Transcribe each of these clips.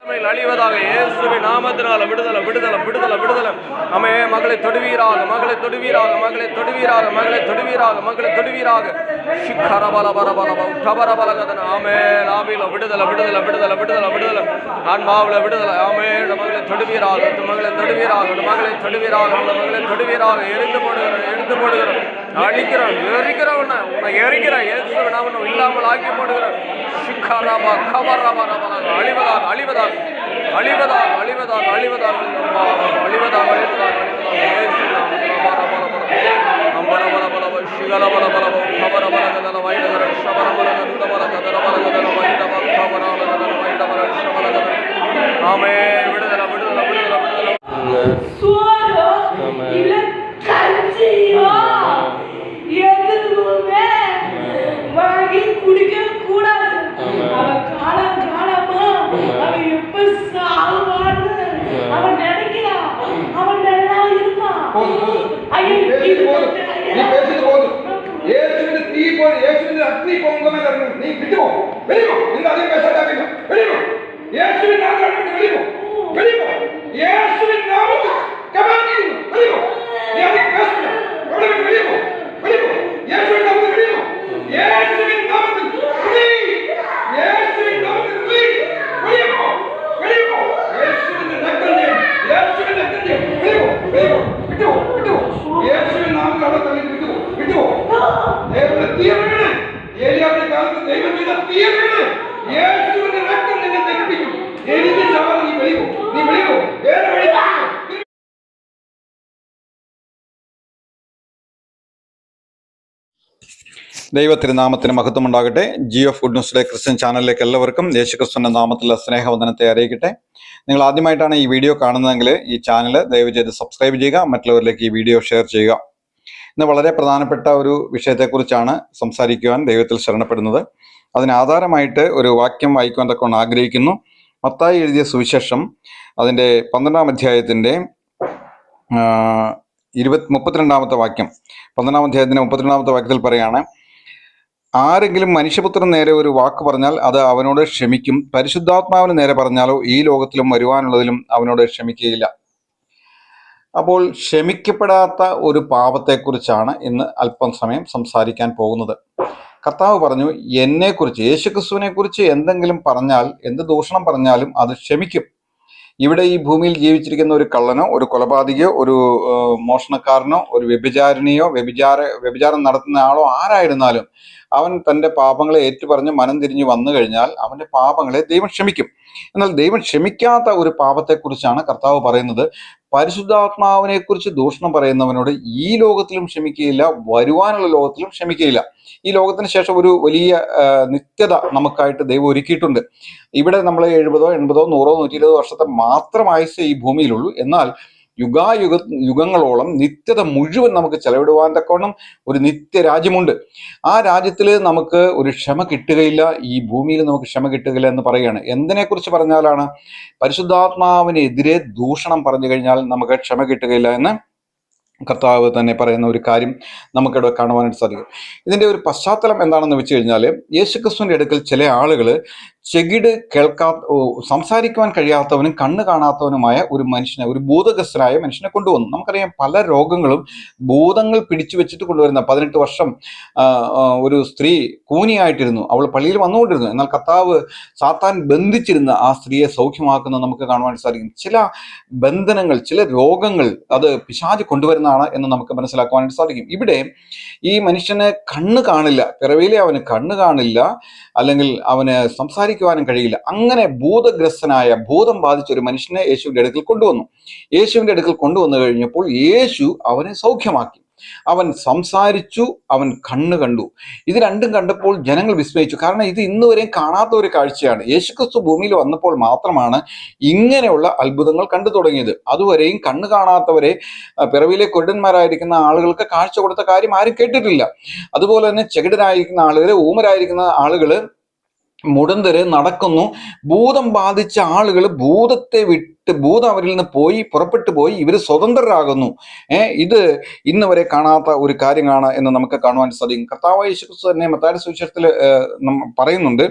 அழிவதாக இயேசுவின் நாமத்தினால விடுதலை விடுதலை விடுதலை விடுதலை. அமே மகளை தொடுவீராக மகளை தொடுவீராக மகளை தொடுவீராக மகளை தொடுவீராக மகளை தொடுவீராக. சிக்கரபல பரபல கபரபலகதன. ஆமே ஆவில விடுதலை விடுதலை விடுதலை விடுதலை விடுதலை. ஆன்மாவுல விடுதலை. ஆமே மகளை தொடுவீராக மகளை தொடுவீராக மகளை தொடுவீராக மகளை தொடுவீராக. எரிந்து போடுகிறோம் எடுத்து போடுகிறோம் அழிக்கிறோம் எரிக்கிறோம் உன்னை எரிக்கிற இயேசுவின் நாமம் இல்லாமல் ஆக்கி போடுகிறோம். சிக்கரபா கபரபல அழிவதாக அழிவதாக அழிவதாக அழிவதாக அழிவதாக அழிவதாக அழிவதாக ஆமே விடுதலை விடுதலை விடுதலை குடிக்க கூடாது. காலம் காலமா அவன் எப்ப சாவான்னு அவன் நினைக்கிறான். அவன் நல்லா இருப்பான். அக்னி பொங்க நீ விட்டுவோ வெளிவோ இந்த அதே பேசாத வெளிவோ இயேசுவின் நாமத்தில் வெளிவோ வெளிவோ இயேசுவின் நாமத்தில் கமானி வெளிவோ நீ அதே பேசாத வெளிவோ வெளிவோ இயேசுவின் நாமத்தில் வெளிவோ இயேசுவின் நாமத்தில் இயேசுவின் நாமத்தில் வெளிவோ வெளிவோ இயேசுவின் நாமத்தில் இயேசுவின் நாமத்தில் வெளிவோ வெளிவோ விட்டுவோ விட்டுவோ இயேசுவின் நாமத்தில் தள்ளி விட்டுவோ விட்டுவோ தேவனுடைய தீர்வு ஏலியாவின் காலத்தில் தெய்வம் செய்த தீர்வு இயேசுவின் ரத்தம் நின்னை தண்டிக்கும். எரிந்து சவால் நீ வெளிவோ நீ வெளிவோ வேற வழி. ദൈവത്തിരുനാമത്തിന് മഹത്വം ഉണ്ടാകട്ടെ. ജിയോ ഫുഡ് ന്യൂസിലെ ക്രിസ്ത്യൻ ചാനലിലേക്ക് എല്ലാവർക്കും യേശുക്രിസ്തുവിന്റെ നാമത്തിലുള്ള സ്നേഹവന്ദനത്തെ അറിയിക്കട്ടെ. നിങ്ങൾ ആദ്യമായിട്ടാണ് ഈ വീഡിയോ കാണുന്നതെങ്കിൽ ഈ ചാനൽ ദയവ് ചെയ്ത് സബ്സ്ക്രൈബ് ചെയ്യുക, മറ്റുള്ളവരിലേക്ക് ഈ വീഡിയോ ഷെയർ ചെയ്യുക. ഇന്ന് വളരെ പ്രധാനപ്പെട്ട ഒരു വിഷയത്തെക്കുറിച്ചാണ് സംസാരിക്കുവാൻ ദൈവത്തിൽ ശരണപ്പെടുന്നത്. അതിനാധാരമായിട്ട് ഒരു വാക്യം വായിക്കുവാൻ തക്കൊണ്ട് ആഗ്രഹിക്കുന്നു. മത്തായി എഴുതിയ സുവിശേഷം അതിൻ്റെ 12-ാം അധ്യായത്തിൻ്റെ 32-ാമത്തെ വാക്യം. 12-ാം അധ്യായത്തിൻ്റെ 32-ാമത്തെ വാക്യത്തിൽ പറയാണ്, ആരെങ്കിലും മനുഷ്യപുത്രന് നേരെ ഒരു വാക്ക് പറഞ്ഞാൽ അത് അവനോട് ക്ഷമിക്കും, പരിശുദ്ധാത്മാവിന് നേരെ പറഞ്ഞാലോ ഈ ലോകത്തിലും വരുവാനുള്ളതിലും അവനോട് ക്ഷമിക്കുകയില്ല. അപ്പോൾ ക്ഷമിക്കപ്പെടാത്ത ഒരു പാപത്തെക്കുറിച്ചാണ് ഇന്ന് അല്പം സമയം സംസാരിക്കാൻ പോകുന്നത്. കർത്താവ് പറഞ്ഞു, എന്നെക്കുറിച്ച് യേശുക്രിസ്തുവിനെ കുറിച്ച് എന്തെങ്കിലും പറഞ്ഞാൽ, എന്ത് ദൂഷണം പറഞ്ഞാലും അത് ക്ഷമിക്കും. ഇവിടെ ഈ ഭൂമിയിൽ ജീവിച്ചിരിക്കുന്ന ഒരു കള്ളനോ ഒരു കൊലപാതകയോ ഒരു മോഷണക്കാരനോ ഒരു വ്യഭിചാരിണിയോ വ്യഭിചാരം നടത്തുന്ന ആളോ ആരായിരുന്നാലും അവൻ തൻ്റെ പാപങ്ങളെ ഏറ്റുപറഞ്ഞ് മനം തിരിഞ്ഞ് വന്നു കഴിഞ്ഞാൽ അവൻ്റെ പാപങ്ങളെ ദൈവം ക്ഷമിക്കും. എന്നാൽ ദൈവം ക്ഷമിക്കാത്ത ഒരു പാപത്തെക്കുറിച്ചാണ് കർത്താവ് പറയുന്നത്. പരിശുദ്ധാത്മാവിനെ കുറിച്ച് ദൂഷണം പറയുന്നവനോട് ഈ ലോകത്തിലും ക്ഷമിക്കുകയില്ല, വരുവാനുള്ള ലോകത്തിലും ക്ഷമിക്കുകയില്ല. ഈ ലോകത്തിന് ശേഷം ഒരു വലിയ നിത്യത നമുക്കായിട്ട് ദൈവം ഒരുക്കിയിട്ടുണ്ട്. ഇവിടെ നമ്മൾ 70, 80, 100, 120 വർഷത്തെ മാത്രം ആയുസ്സേ ഈ ഭൂമിയിലുള്ളൂ. എന്നാൽ യുഗങ്ങളോളം നിത്യത മുഴുവൻ നമുക്ക് ചെലവിടുവാൻ തക്കവണ്ണം ഒരു നിത്യരാജ്യമുണ്ട്. ആ രാജ്യത്തിൽ നമുക്ക് ഒരു ക്ഷമ കിട്ടുകയില്ല, ഈ ഭൂമിയിൽ നമുക്ക് ക്ഷമ കിട്ടുകയില്ല എന്ന് പറയുകയാണ്. എന്തിനെക്കുറിച്ച് പറഞ്ഞാലാണ്? പരിശുദ്ധാത്മാവിനെതിരെ ദൂഷണം പറഞ്ഞു കഴിഞ്ഞാൽ നമുക്ക് ക്ഷമ കിട്ടുകയില്ല എന്ന് കർത്താവ് തന്നെ പറയുന്ന ഒരു കാര്യം നമുക്കിവിടെ കാണുവാനായിട്ട് സാധിക്കും. ഇതിൻ്റെ ഒരു പശ്ചാത്തലം എന്താണെന്ന് വെച്ച് കഴിഞ്ഞാൽ, യേശുക്രിസ്തുവിൻ്റെ അടുക്കൽ ചില ആളുകൾ ചെകിട് സംസാരിക്കുവാൻ കഴിയാത്തവനും കണ്ണ് കാണാത്തവനുമായ ഒരു മനുഷ്യനെ, ഒരു ഭൂതഗ്രസ്തനായ മനുഷ്യനെ കൊണ്ടുവന്നു. നമുക്കറിയാം പല രോഗങ്ങളും ഭൂതങ്ങൾ പിടിച്ചു വെച്ചിട്ട് കൊണ്ടുവരുന്ന 18 വർഷം ഒരു സ്ത്രീ കൂനിയായിട്ടിരുന്നു. അവൾ പള്ളിയിൽ വന്നുകൊണ്ടിരുന്നു. എന്നാൽ കർത്താവ് സാത്താൻ ബന്ധിച്ചിരുന്ന ആ സ്ത്രീയെ സൗഖ്യമാക്കുന്നത് നമുക്ക് കാണുവാൻ സാധിക്കും. ചില ബന്ധനങ്ങൾ, ചില രോഗങ്ങൾ അത് പിശാച് കൊണ്ടുവരുന്നതാണ് എന്ന് നമുക്ക് മനസ്സിലാക്കുവാനായിട്ട് സാധിക്കും. ഇവിടെ ഈ മനുഷ്യന് കണ്ണ് കാണില്ല, പിറവിയിലെ അവന് കണ്ണ് കാണില്ല, അല്ലെങ്കിൽ അവന് സംസാരിക്കുവാനും കഴിയില്ല. അങ്ങനെ ഭൂതഗ്രസ്തനായ, ഭൂതം ബാധിച്ച ഒരു മനുഷ്യനെ യേശുവിൻ്റെ അടുക്കൽ കൊണ്ടുവന്നു. യേശുവിൻ്റെ അടുക്കൽ കൊണ്ടുവന്നു കഴിഞ്ഞപ്പോൾ യേശു അവനെ സൗഖ്യമാക്കി. അവൻ സംസാരിച്ചു, അവൻ കണ്ണ് കണ്ടു. ഇത് രണ്ടും കണ്ടപ്പോൾ ജനങ്ങൾ വിസ്മയിച്ചു. കാരണം ഇത് ഇന്നുവരെയും കാണാത്ത ഒരു കാഴ്ചയാണ്. യേശുക്രിസ്തു ഭൂമിയിൽ വന്നപ്പോൾ മാത്രമാണ് ഇങ്ങനെയുള്ള അത്ഭുതങ്ങൾ കണ്ടു തുടങ്ങിയത്. അതുവരെയും കണ്ണ് കാണാത്തവരെ, പിറവിയിലെ കുരുടന്മാരായിരിക്കുന്ന ആളുകൾക്ക് കാഴ്ച കൊടുത്ത കാര്യം ആരും കേട്ടിട്ടില്ല. അതുപോലെ തന്നെ ചെകിടരായിരിക്കുന്ന ആളുകൾ, ഊമരായിരിക്കുന്ന ആളുകൾ, മുടന്തര് നടക്കുന്നു. ഭൂതം ബാധിച്ച ആളുകൾ ഭൂതത്തെ വിട്ട്, ഭൂതം അവരിൽ നിന്ന് പുറപ്പെട്ടു പോയി ഇവർ സ്വതന്ത്രരാകുന്നു. ഇത് ഇന്ന് വരെ കാണാത്ത ഒരു കാര്യമാണ് എന്ന് നമുക്ക് കാണുവാൻ സാധിക്കും. കർത്താവായ യേശുക്രിസ്തു തന്നെ മത്തായിയുടെ സുവിശേഷത്തിൽ പറയുന്നുണ്ട്,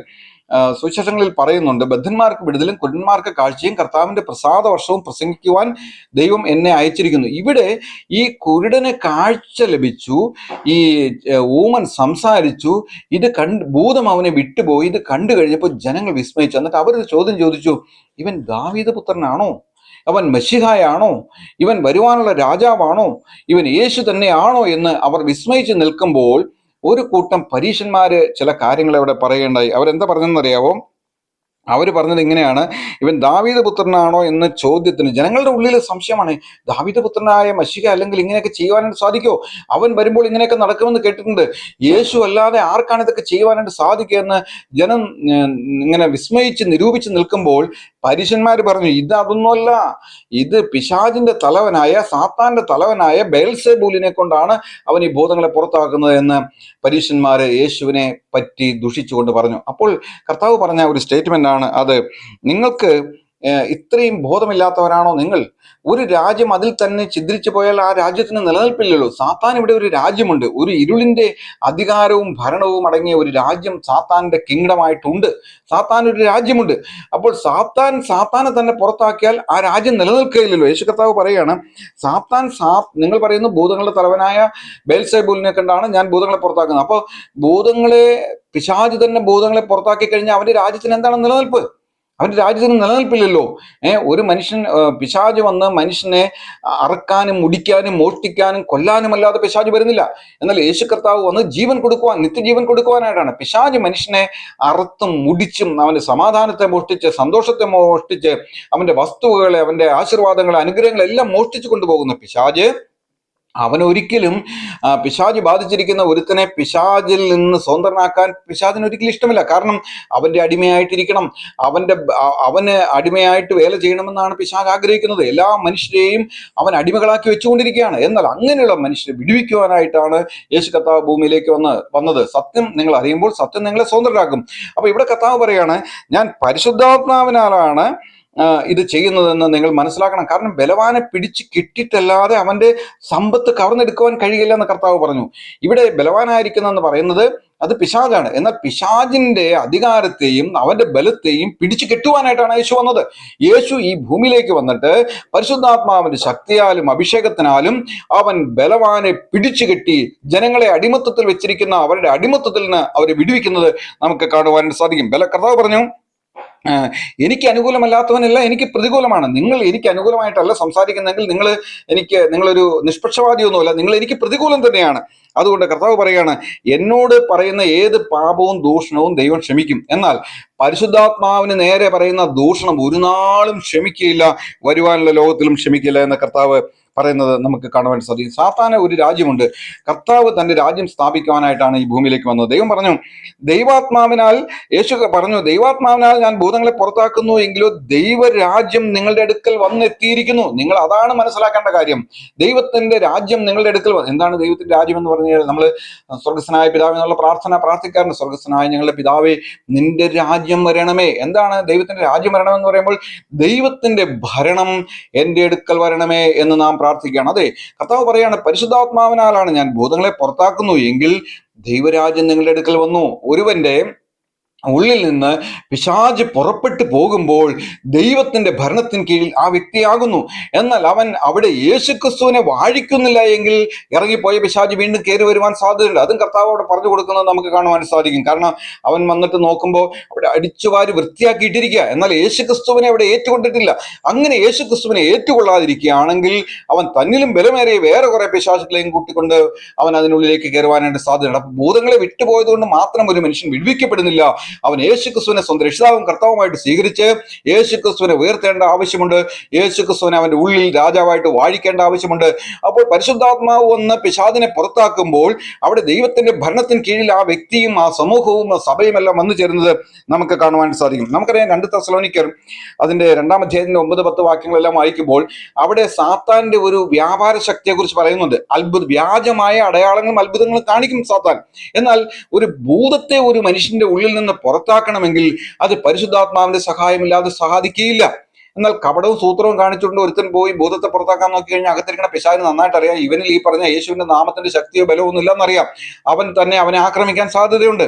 സുവിശേഷങ്ങളിൽ പറയുന്നുണ്ട്, ബദ്ധന്മാർക്ക് വിടുതലും കുരുടന്മാർക്ക് കാഴ്ചയും കർത്താവിന്റെ പ്രസാദ വർഷവും പ്രസംഗിക്കുവാൻ ദൈവം എന്നെ അയച്ചിരിക്കുന്നു. ഇവിടെ ഈ കുരുടന് കാഴ്ച ലഭിച്ചു, ഈ ഊമൻ സംസാരിച്ചു, ഇത് ഭൂതം അവനെ വിട്ടുപോയി. ഇത് കണ്ടു കഴിഞ്ഞപ്പോൾ ജനങ്ങൾ വിസ്മയിച്ചു. എന്നിട്ട് അവരൊരു ചോദ്യം ചോദിച്ചു, ഇവൻ ദാവീദ് പുത്രനാണോ? അവൻ മശിഹായാണോ? ഇവൻ വരുവാനുള്ള രാജാവാണോ? ഇവൻ യേശു തന്നെയാണോ എന്ന് അവർ വിസ്മയിച്ച് നിൽക്കുമ്പോൾ ഒരു കൂട്ടം പരീശന്മാര് ചില കാര്യങ്ങൾ അവിടെ പറയുകയുണ്ടായി. അവരെന്താ പറഞ്ഞെന്നറിയാവോ? അവർ പറഞ്ഞത് ഇങ്ങനെയാണ്, ഇവൻ ദാവീദ് പുത്രനാണോ എന്ന ചോദ്യത്തിന് ജനങ്ങളുടെ ഉള്ളിൽ സംശയമാണ്. ദാവീദ് പുത്രനായ മശിഹ അല്ലെങ്കിൽ ഇങ്ങനെയൊക്കെ ചെയ്യുവാനായിട്ട് സാധിക്കുമോ? അവൻ വരുമ്പോൾ ഇങ്ങനെയൊക്കെ നടക്കുമെന്ന് കേട്ടിട്ടുണ്ട്. യേശു അല്ലാതെ ആർക്കാണ് ഇതൊക്കെ ചെയ്യുവാനായിട്ട് സാധിക്കുക എന്ന് ജനം ഇങ്ങനെ വിസ്മയിച്ച് നിരൂപിച്ച് നിൽക്കുമ്പോൾ പരീശന്മാർ പറഞ്ഞു, ഇത് അതൊന്നുമല്ല, ഇത് പിശാചിന്റെ തലവനായ സാത്താന്റെ തലവനായ ബെൽസെബൂലിനെ കൊണ്ടാണ് അവൻ ഈ ഭൂതങ്ങളെ പുറത്താക്കുന്നത് എന്ന് പരീശന്മാർ യേശുവിനെ പറ്റി ദുഷിച്ചുകൊണ്ട് പറഞ്ഞു. അപ്പോൾ കർത്താവ് പറഞ്ഞ ഒരു സ്റ്റേറ്റ്മെന്റ് ആണ് അത്. നിങ്ങൾക്ക് ഇത്രയും ബോധമില്ലാത്തവരാണോ നിങ്ങൾ? ഒരു രാജ്യം അതിൽ തന്നെ ഛിദ്രിച്ചു പോയാൽ ആ രാജ്യത്തിന് നിലനിൽപ്പില്ലല്ലോ. സാത്താൻ ഇവിടെ ഒരു രാജ്യമുണ്ട്, ഒരു ഇരുളിന്റെ അധികാരവും ഭരണവും അടങ്ങിയ ഒരു രാജ്യം സാത്താന്റെ കിങ്ഡമായിട്ടുണ്ട്. സാത്താൻ ഒരു രാജ്യമുണ്ട്. അപ്പോൾ സാത്താനെ തന്നെ പുറത്താക്കിയാൽ ആ രാജ്യം നിലനിൽക്കുകയില്ലല്ലോ. യേശു കർത്താവ് പറയാണ്, നിങ്ങൾ പറയുന്നു ഭൂതങ്ങളുടെ തലവനായ ബെൽസെബൂലിനെ കണ്ടാണ് ഞാൻ ഭൂതങ്ങളെ പുറത്താക്കുന്നത്. അപ്പോൾ പിശാച് തന്നെ ഭൂതങ്ങളെ പുറത്താക്കി കഴിഞ്ഞാൽ അവന്റെ രാജ്യത്തിന് എന്താണ് നിലനിൽപ്പ്? അവന്റെ രാജ്യത്തിന് നിലനിൽപ്പില്ലല്ലോ. ഒരു മനുഷ്യൻ, പിശാച് വന്ന് മനുഷ്യനെ അറക്കാനും മുടിക്കാനും മോഷ്ടിക്കാനും കൊല്ലാനും അല്ലാതെ പിശാച് വരുന്നില്ല. എന്നാൽ യേശു കർത്താവ് വന്ന് ജീവൻ കൊടുക്കുവാൻ, നിത്യജീവൻ കൊടുക്കുവാനായിട്ടാണ്. പിശാച് മനുഷ്യനെ അറുത്തും മുടിച്ചും അവന്റെ സമാധാനത്തെ മോഷ്ടിച്ച്, സന്തോഷത്തെ മോഷ്ടിച്ച്, അവന്റെ വസ്തുവകളെ, അവന്റെ ആശീർവാദങ്ങളെ, അനുഗ്രഹങ്ങളെല്ലാം മോഷ്ടിച്ചു കൊണ്ടുപോകുന്ന പിശാച്, അവനൊരിക്കലും പിശാച് ബാധിച്ചിരിക്കുന്ന ഒരുത്തനെ പിശാചിൽ നിന്ന് സ്വതന്ത്രനാക്കാൻ പിശാചിന് ഒരിക്കലും ഇഷ്ടമില്ല. കാരണം അവന്റെ അടിമയായിട്ടിരിക്കണം, അവന് അടിമയായിട്ട് വേല ചെയ്യണമെന്നാണ് പിശാച് ആഗ്രഹിക്കുന്നത്. എല്ലാ മനുഷ്യരെയും അവൻ അടിമകളാക്കി വെച്ചുകൊണ്ടിരിക്കുകയാണ്. എന്നാൽ അങ്ങനെയുള്ള മനുഷ്യരെ വിടുവിക്കുവാനായിട്ടാണ് യേശു കർത്താവ് ഭൂമിയിലേക്ക് വന്നത്. സത്യം നിങ്ങൾ അറിയുമ്പോൾ സത്യം നിങ്ങളെ സ്വതന്ത്രരാക്കും. അപ്പൊ ഇവിടെ കർത്താവ് പറയാണ്, ഞാൻ പരിശുദ്ധാത്മാവിനാലാണ് ഇത് ചെയ്യുന്നതെന്ന് നിങ്ങൾ മനസ്സിലാക്കണം. കാരണം ബലവാനെ പിടിച്ച് കിട്ടിയിട്ടല്ലാതെ അവന്റെ സമ്പത്ത് കവർന്നെടുക്കുവാൻ കഴിയില്ല എന്ന് കർത്താവ് പറഞ്ഞു. ഇവിടെ ബലവാനായിരിക്കുന്നതെന്ന് പറയുന്നത് അത് പിശാചാണ്. എന്നാൽ പിശാചിന്റെ അധികാരത്തെയും അവന്റെ ബലത്തെയും പിടിച്ചു കെട്ടുവാനായിട്ടാണ് യേശു വന്നത്. യേശു ഈ ഭൂമിയിലേക്ക് വന്നിട്ട് പരിശുദ്ധാത്മാവിന്റെ ശക്തിയാലും അഭിഷേകത്തിനാലും അവൻ ബലവാനെ പിടിച്ചു കെട്ടി ജനങ്ങളെ അടിമത്തത്തിൽ വെച്ചിരിക്കുന്ന അവരുടെ അടിമത്തത്തിൽ നിന്ന് അവരെ വിടുവിക്കുന്നത് നമുക്ക് കാണുവാനായിട്ട് സാധിക്കും. കർത്താവ് പറഞ്ഞു, എനിക്ക് അനുകൂലമല്ലാത്തവനല്ല എനിക്ക് പ്രതികൂലമാണ്. നിങ്ങൾ എനിക്ക് അനുകൂലമായിട്ടല്ല സംസാരിക്കുന്നെങ്കിൽ നിങ്ങളൊരു നിഷ്പക്ഷവാദിയൊന്നുമല്ല, നിങ്ങൾ എനിക്ക് പ്രതികൂലം തന്നെയാണ്. അതുകൊണ്ട് കർത്താവ് പറയാണ്, എന്നോട് പറയുന്ന ഏത് പാപവും ദൂഷണവും ദൈവം ക്ഷമിക്കും. എന്നാൽ പരിശുദ്ധാത്മാവിന് നേരെ പറയുന്ന ദൂഷണം ഒരു നാളും ക്ഷമിക്കുകയില്ല, വരുവാനുള്ള ലോകത്തിലും ക്ഷമിക്കില്ല എന്ന് കർത്താവ് പറയുന്നത് നമുക്ക് കാണുവാൻ സാധിക്കും. സാത്താന് ഒരു രാജ്യമുണ്ട്. കർത്താവ് തന്റെ രാജ്യം സ്ഥാപിക്കുവാനായിട്ടാണ് ഈ ഭൂമിയിലേക്ക് വന്നത്. ദൈവം പറഞ്ഞു, യേശു പറഞ്ഞു, ദൈവാത്മാവിനാൽ ഞാൻ ഭൂതങ്ങളെ പുറത്താക്കുന്നു എങ്കിലോ ദൈവരാജ്യം നിങ്ങളുടെ അടുക്കൽ വന്നെത്തിയിരിക്കുന്നു. നിങ്ങൾ അതാണ് മനസ്സിലാക്കേണ്ട കാര്യം. ദൈവത്തിന്റെ രാജ്യം നിങ്ങളുടെ അടുക്കൽ എന്താണ് ദൈവത്തിന്റെ രാജ്യം എന്ന് പറഞ്ഞു കഴിഞ്ഞാൽ, നമ്മൾ സ്വർഗസ്വനായ പിതാവേ എന്നുള്ള പ്രാർത്ഥിക്കാറുണ്ട്. സ്വർഗസ്വനായ ഞങ്ങളുടെ പിതാവേ, നിന്റെ രാജ്യം വരണമേ. എന്താണ് ദൈവത്തിന്റെ രാജ്യം വരണമെന്ന് പറയുമ്പോൾ ദൈവത്തിന്റെ ഭരണം എന്റെ അടുക്കൽ വരണമേ എന്ന് നാം പ്രാർത്ഥിക്കുകയാണ്. അതെ, കർത്താവ് പറയാണ്, പരിശുദ്ധാത്മാവിനാലാണ് ഞാൻ ഭൂതങ്ങളെ പുറത്താക്കുന്നു എങ്കിൽ ദൈവരാജ്യം നിങ്ങളുടെ അടുക്കൽ വന്നു. ഒരുവന്റെ ഉള്ളിൽ നിന്ന് പിശാച് പുറപ്പെട്ടു പോകുമ്പോൾ ദൈവത്തിന്റെ ഭരണത്തിന് കീഴിൽ ആ വ്യക്തിയാകുന്നു. എന്നാൽ അവൻ അവിടെ യേശുക്രിസ്തുവിനെ വാഴിക്കുന്നില്ല എങ്കിൽ ഇറങ്ങിപ്പോയ പിശാച് വീണ്ടും കയറി വരുവാൻ സാധ്യതയുണ്ട്. അതും കർത്താവ് അവിടെ പറഞ്ഞു കൊടുക്കുന്നത് നമുക്ക് കാണുവാൻ സാധിക്കും. കാരണം അവൻ വന്നിട്ട് നോക്കുമ്പോൾ അവിടെ അടിച്ചുവാരി വൃത്തിയാക്കിയിട്ടിരിക്കുക, എന്നാൽ യേശുക്രിസ്തുവിനെ അവിടെ ഏറ്റുകൊണ്ടിട്ടില്ല. അങ്ങനെ യേശുക്രിസ്തുവിനെ ഏറ്റുകൊള്ളാതിരിക്കുകയാണെങ്കിൽ അവൻ തന്നിലും ബലമേറിയ വേറെ കുറെ പിശാചുക്കളെയും കൂട്ടിക്കൊണ്ട് അവൻ അതിനുള്ളിലേക്ക് കയറുവാനായിട്ട് സാധ്യതയുണ്ട്. അപ്പൊ ഭൂതങ്ങളെ വിട്ടുപോയത് കൊണ്ട് മാത്രം ഒരു മനുഷ്യൻ വിടുവിക്കപ്പെടുന്നില്ല. അവൻ യേശുക്രിസ്തുവിനെ സ്വന്തം രക്ഷിതാവും കർത്താവുമായിട്ട് സ്വീകരിച്ച് യേശുക്രിസ്തുവിനെ ഉയർത്തേണ്ട ആവശ്യമുണ്ട്. യേശുക്രിസ്തുവിനെ അവന്റെ ഉള്ളിൽ രാജാവായിട്ട് വാഴിക്കേണ്ട ആവശ്യമുണ്ട്. അപ്പോൾ പരിശുദ്ധാത്മാവ് വന്ന് പിശാചിനെ പുറത്താക്കുമ്പോൾ അവിടെ ദൈവത്തിന്റെ ഭരണത്തിന് കീഴിൽ ആ വ്യക്തിയും ആ സമൂഹവും ആ സഭയും എല്ലാം വന്നു ചേരുന്നത് നമുക്ക് കാണുവാൻ സാധിക്കും. നമുക്കറിയാം 2 തെസ്സലോനിക്കർ അതിന്റെ 2-ാം അധ്യായത്തിന്റെ 9-10 വാക്യങ്ങളെല്ലാം വായിക്കുമ്പോൾ അവിടെ സാത്താന്റെ ഒരു വ്യാപാര ശക്തിയെ കുറിച്ച് പറയുന്നുണ്ട്. വ്യാജമായ അടയാളങ്ങളും അത്ഭുതങ്ങളും കാണിക്കും സാത്താൻ. എന്നാൽ ഒരു ഭൂതത്തെ ഒരു മനുഷ്യന്റെ ഉള്ളിൽ നിന്ന് പുറത്താക്കണമെങ്കിൽ അത് പരിശുദ്ധാത്മാവിന്റെ സഹായമില്ലാതെ സാധിക്കുകയില്ല. എന്നാൽ കപടവും സൂത്രവും കാണിച്ചുകൊണ്ട് ഒരുത്തൻ പോയി ഭൂതത്തെ പുറത്താക്കാൻ നോക്കി കഴിഞ്ഞാൽ അകത്തിരിക്കുന്ന പിശാചിന് നന്നായിട്ട് അറിയാം, ഇവനിൽ ഈ പറഞ്ഞ യേശുവിന്റെ നാമത്തിന്റെ ശക്തിയോ ബലമോ ഒന്നും ഇല്ലെന്നറിയാം. അവൻ തന്നെ അവനെ ആക്രമിക്കാൻ സാധ്യതയുണ്ട്.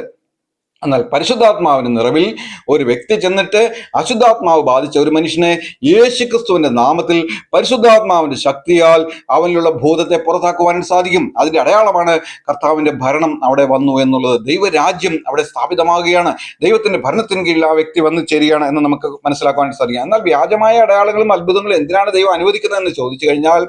എന്നാൽ പരിശുദ്ധാത്മാവിന്റെ നിറവിൽ ഒരു വ്യക്തി ചെന്നിട്ട് അശുദ്ധാത്മാവ് ബാധിച്ച ഒരു മനുഷ്യനെ യേശുക്രിസ്തുവിന്റെ നാമത്തിൽ പരിശുദ്ധാത്മാവിന്റെ ശക്തിയാൽ അവനിലുള്ള ഭൂതത്തെ പുറത്താക്കുവാൻ സാധിക്കും. അതിന്റെ അടയാളമാണ് കർത്താവിന്റെ ഭരണം അവിടെ വന്നു എന്നുള്ളത്. ദൈവരാജ്യം അവിടെ സ്ഥാപിതമാകുകയാണ്. ദൈവത്തിന്റെ ഭരണത്തിന് കീഴിൽ ആ വ്യക്തി വന്നു ചേരുകയാണ് എന്ന് നമുക്ക് മനസ്സിലാക്കുവാൻ സാധിക്കും. എന്നാൽ വ്യാജമായ അടയാളങ്ങളും അത്ഭുതങ്ങളും എന്തിനാണ് ദൈവം അനുവദിക്കുന്നതെന്ന് ചോദിച്ചു കഴിഞ്ഞാൽ,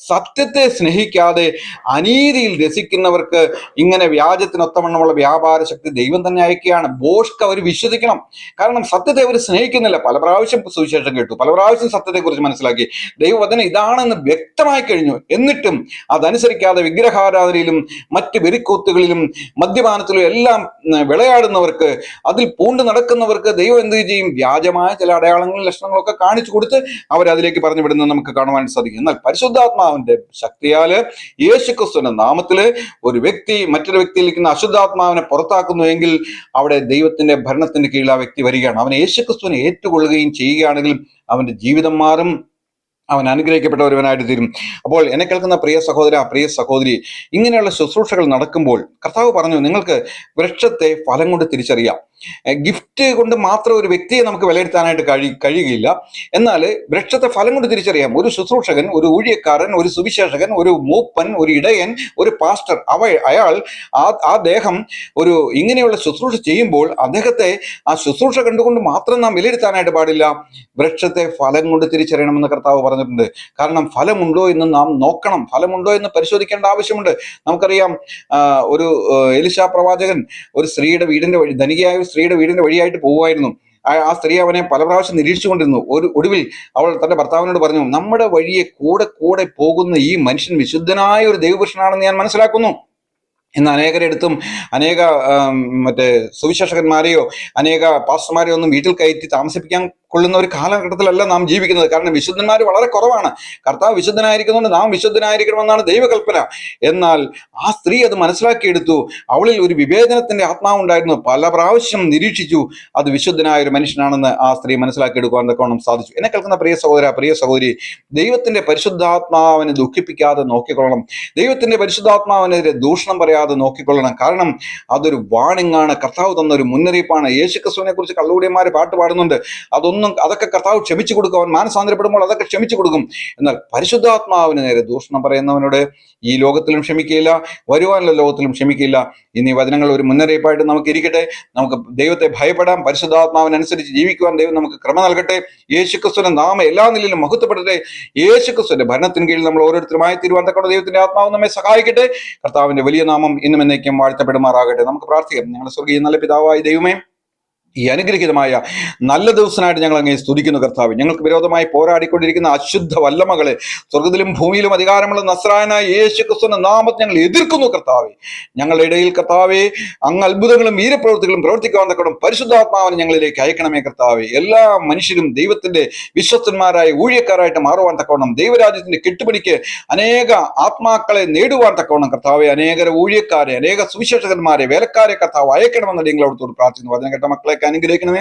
സത്യത്തെ സ്നേഹിക്കാതെ അനീതിയിൽ രസിക്കുന്നവർക്ക് ഇങ്ങനെ വ്യാജത്തിനൊത്തവണ്ണമുള്ള വ്യാപാര ശക്തി ദൈവം തന്നെ അയക്കുകയാണ്. ബോഷ്ക്ക് അവർ വിശ്വസിക്കണം. കാരണം സത്യത്തെ അവർ സ്നേഹിക്കുന്നില്ല. പല പ്രാവശ്യം സുവിശേഷം കേട്ടു, പല പ്രാവശ്യം സത്യത്തെക്കുറിച്ച് മനസ്സിലാക്കി, ദൈവവചനം ഇതാണെന്ന് വ്യക്തമായി കഴിഞ്ഞു, എന്നിട്ടും അതനുസരിക്കാതെ വിഗ്രഹാരാധനയിലും മറ്റ് വെറിക്കൂത്തുകളിലും മദ്യപാനത്തിലും എല്ലാം വിളയാടുന്നവർക്ക്, അതിൽ പൂണ്ടു നടക്കുന്നവർക്ക് ദൈവം എന്ത് ചെയ്യും? വ്യാജമായ ചില അടയാളങ്ങളും ലക്ഷണങ്ങളൊക്കെ കാണിച്ചു കൊടുത്ത് അവരതിലേക്ക് പറഞ്ഞു വിടുന്നത് നമുക്ക് കാണുവാൻ സാധിക്കും. എന്നാൽ പരിശുദ്ധാത്മാവിന്റെ ശക്തിയാല് യേശുക്രിസ്തുവിന്റെ നാമത്തില് ഒരു വ്യക്തി മറ്റൊരു വ്യക്തിയിലിരിക്കുന്ന അശുദ്ധാത്മാവിനെ പുറത്താക്കുന്നുവെങ്കിൽ അവിടെ ദൈവത്തിന്റെ ഭരണത്തിന്റെ കീഴിൽ ആ വ്യക്തി വരികയാണ്. അവൻ യേശുക്രിസ്തുവിനെ ഏറ്റുകൊള്ളുകയും ചെയ്യുകയാണെങ്കിൽ അവന്റെ ജീവിതം മാറും, അവൻ അനുഗ്രഹിക്കപ്പെട്ട ഒരുവനായിട്ട് തീരും. അപ്പോൾ എന്നെ കേൾക്കുന്ന പ്രിയ സഹോദര, പ്രിയ സഹോദരി, ഇങ്ങനെയുള്ള ശുശ്രൂഷകൾ നടക്കുമ്പോൾ കർത്താവ് പറഞ്ഞു, നിങ്ങൾക്ക് വൃക്ഷത്തെ ഫലം കൊണ്ട് തിരിച്ചറിയാം. ഗിഫ്റ്റ് കൊണ്ട് മാത്രം ഒരു വ്യക്തിയെ നമുക്ക് വിലയിരുത്താനായിട്ട് കഴിയുകയില്ല. എന്നാൽ വൃക്ഷത്തെ ഫലം കൊണ്ട് തിരിച്ചറിയാം. ഒരു ശുശ്രൂഷകൻ, ഒരു ഊഴിയക്കാരൻ, ഒരു സുവിശേഷകൻ, ഒരു മൂപ്പൻ, ഒരു ഇടയൻ, ഒരു പാസ്റ്റർ, അയാൾ ആ ദേഹം ഒരു ഇങ്ങനെയുള്ള ശുശ്രൂഷ ചെയ്യുമ്പോൾ അദ്ദേഹത്തെ ആ ശുശ്രൂഷ കണ്ടുകൊണ്ട് മാത്രം നാം വിലയിരുത്താനായിട്ട് പാടില്ല. വൃക്ഷത്തെ ഫലം കൊണ്ട് തിരിച്ചറിയണമെന്ന് കർത്താവ് പറഞ്ഞിട്ടുണ്ട്. കാരണം ഫലമുണ്ടോ എന്ന് നാം നോക്കണം, ഫലമുണ്ടോ എന്ന് പരിശോധിക്കേണ്ട ആവശ്യമുണ്ട്. നമുക്കറിയാം, ഒരു എലിശാ പ്രവാചകൻ ഒരു സ്ത്രീയുടെ വീടിന്റെ വഴി, ധനികയായ സ്ത്രീയുടെ വീടിന്റെ വഴിയായിട്ട് പോവുമായിരുന്നു. ആ സ്ത്രീ അവനെ പല പ്രാവശ്യം നിരീക്ഷിച്ചുകൊണ്ടിരുന്നു. ഒടുവിൽ അവൾ തന്റെ ഭർത്താവിനോട് പറഞ്ഞു, നമ്മുടെ വഴിയെ കൂടെ പോകുന്ന ഈ മനുഷ്യൻ വിശുദ്ധനായ ഒരു ദൈവപുരുഷനാണെന്ന് ഞാൻ മനസ്സിലാക്കുന്നു. ഇന്ന് അനേകരെടുത്തും അനേക സുവിശേഷകന്മാരെയോ അനേക പാസ്റ്റർമാരെയോ ഒന്നും വീട്ടിൽ കയറ്റി താമസിപ്പിക്കാൻ കൊള്ളുന്ന ഒരു കാലഘട്ടത്തിലല്ല നാം ജീവിക്കുന്നത്. കാരണം വിശുദ്ധന്മാർ വളരെ കുറവാണ്. കർത്താവ് വിശുദ്ധനായിരിക്കുന്നുണ്ട്, നാം വിശുദ്ധനായിരിക്കണമെന്നാണ് ദൈവകൽപ്പന. എന്നാൽ ആ സ്ത്രീ അത് മനസ്സിലാക്കിയെടുത്തു. അവളിൽ ഒരു വിവേചനത്തിന്റെ ആത്മാവുണ്ടായിരുന്നു. പല പ്രാവശ്യം നിരീക്ഷിച്ചു. അത് വിശുദ്ധനായ ഒരു മനുഷ്യനാണെന്ന് ആ സ്ത്രീ മനസ്സിലാക്കിയെടുക്കുവാൻ തക്കവണ്ണം സാധിച്ചു. എന്നെ കേൾക്കുന്ന പ്രിയ സഹോദര, പ്രിയ സഹോദരി, ദൈവത്തിന്റെ പരിശുദ്ധാത്മാവിനെ ദുഃഖിപ്പിക്കാതെ നോക്കിക്കൊള്ളണം. ദൈവത്തിന്റെ പരിശുദ്ധാത്മാവിനെതിരെ ദൂഷണം പറയാതെ നോക്കിക്കൊള്ളണം. കാരണം അതൊരു വാണിംഗ് ആണ്, കർത്താവ് തന്ന ഒരു മുന്നറിയിപ്പാണ്. യേശുക്രിസ്തുവിനെ കുറിച്ച് കള്ളുകൂടിയന്മാർ പാട്ട് പാടുന്നുണ്ട്. അതൊക്കെ കർത്താവ് ക്ഷമിച്ചു കൊടുക്കും. അവൻ മാനസാന്തരപ്പെടുമ്പോൾ അതൊക്കെ ക്ഷമിച്ചു കൊടുക്കും. എന്നാൽ പരിശുദ്ധാത്മാവിന് നേരെ ദൂഷണം പറയുന്നവനോട് ഈ ലോകത്തിലും ക്ഷമിക്കില്ല, വരുവാനുള്ള ലോകത്തിലും ക്ഷമിക്കില്ല. ഇനി വചനങ്ങൾ ഒരു മുന്നറിയിപ്പായിട്ട് നമുക്ക് ഇരിക്കട്ടെ. നമുക്ക് ദൈവത്തെ ഭയപ്പെടാം, പരിശുദ്ധാത്മാവിനനുസരിച്ച് ജീവിക്കുവാൻ ദൈവം നമുക്ക് ക്രമ നൽകട്ടെ. യേശുക്രിസ്തുവിന്റെ നാമം എല്ലാ നിലയിലും മഹത്വപ്പെടട്ടെ. യേശുക്രിസ്തുവിന്റെ ഭരണത്തിന് കീഴിൽ നമ്മൾ ഓരോരുത്തരുമായി തീരുവാൻ തക്കവണ്ണം ദൈവത്തിന്റെ ആത്മാവ് നമ്മെ സഹായിക്കട്ടെ. കർത്താവിന്റെ വലിയ നാമം ഇന്നും എന്നേക്കും വാഴ്ത്തപ്പെടുമാറാകട്ടെ. നമുക്ക് പ്രാർത്ഥിക്കാം. ഞങ്ങളുടെ സ്വർഗീയ നല്ല പിതാവായ ദൈവമേ, ഈ അനുഗ്രഹീതമായ നല്ല ദിവസമായിട്ട് ഞങ്ങൾ അങ്ങേ സ്തുതിക്കുന്നു കർത്താവ്. ഞങ്ങൾക്ക് വിരോധമായി പോരാടിക്കൊണ്ടിരിക്കുന്ന അശുദ്ധ വല്ലമകളെ സ്വർഗത്തിലും ഭൂമിയിലും അധികാരമുള്ള നസ്രായനായ യേശുക്രിസ്തുവിന്റെ നാമത്തിൽ ഞങ്ങൾ എതിർക്കുന്നു കർത്താവെ. ഞങ്ങളുടെ ഇടയിൽ കർത്താവെ അങ്ങ് അത്ഭുതങ്ങളും വീരപ്രവൃത്തികളും പ്രവർത്തിക്കുവാൻ തക്കണം പരിശുദ്ധാത്മാവിനെ ഞങ്ങളിലേക്ക് അയക്കണമേ കർത്താവെ. എല്ലാ മനുഷ്യരും ദൈവത്തിന്റെ വിശ്വസ്തന്മാരായ ഊഴിയക്കാരായിട്ട് മാറുവാൻ തക്കവണ്ണം, ദൈവരാജ്യത്തിന്റെ കെട്ടുപണിക്ക് അനേക ആത്മാക്കളെ നേടുവാൻ തക്കവണ്ണം കർത്താവെ, അനേക ഊഴിയക്കാരെ, അനേക സുവിശേഷകന്മാരെ, വേലക്കാരെ കർത്താവ് അയക്കണമെന്ന് നിങ്ങൾ അവിടുത്തോട് പ്രാർത്ഥിക്കുന്നു. വചനം കേട്ട മക്കളെ അനുഗ്രഹിക്കണമേ.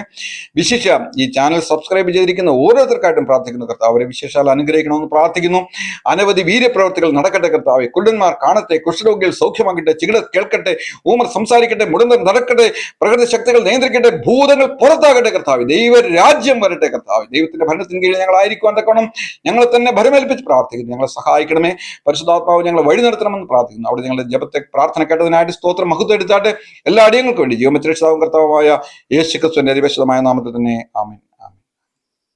വിശേഷ ഈ ചാനൽ സബ്സ്ക്രൈബ് ചെയ്തിരിക്കുന്ന ഓരോരുത്തർക്കായിട്ടും പ്രാർത്ഥിക്കുന്നു കർത്താവ്. അവരെ വിശേഷാൽ അനുഗ്രഹിക്കണമെന്ന് പ്രാർത്ഥിക്കുന്നു. അനവധി വീര്യപ്രവർത്തികൾ നടക്കട്ടെ കർത്താവെ. കുരുടന്മാർ കാണട്ടെ, കുഷ്ഠരോഗികൾ സൗഖ്യമാക്കട്ടെ, ചികിത്സ കേൾക്കട്ടെ, ഊമർ സംസാരിക്കട്ടെ, മുടന്തർ നടക്കട്ടെ, പ്രകൃതി ശക്തികൾ നിയന്ത്രിക്കട്ടെ, ഭൂതങ്ങൾ പുറത്താകട്ടെ കർത്താവ്. ദൈവരാജ്യം വരട്ടെ കർത്താവ്. ദൈവത്തിന്റെ ഭരണത്തിന് കീഴിൽ ഞങ്ങൾ ആയിരിക്കുവാൻ തക്കവണ്ണം ഞങ്ങളെ തന്നെ ഭരമേൽപ്പിച്ച് പ്രാർത്ഥിക്കുന്നു. ഞങ്ങളെ സഹായിക്കണമേ. പരിശുദ്ധാത്മാവ് ഞങ്ങളെ വഴി നടത്തണമെന്ന് പ്രാർത്ഥിക്കുന്നു. അവിടെ ഞങ്ങളുടെ ജപത്തെ പ്രാർത്ഥന കേട്ടതിനായിട്ട് സ്തോത്രം മഹത്വം എടുത്താട്ടെ. എല്ലാ അടിയങ്ങൾക്കും വേണ്ടി ജീവമത്രക്ഷാവും കർത്താവായ യേശുക്രിസ്തുവിന്റെ അതിപരിശുദ്ധമായ നാമത്തിൽ തന്നെ ആമേൻ.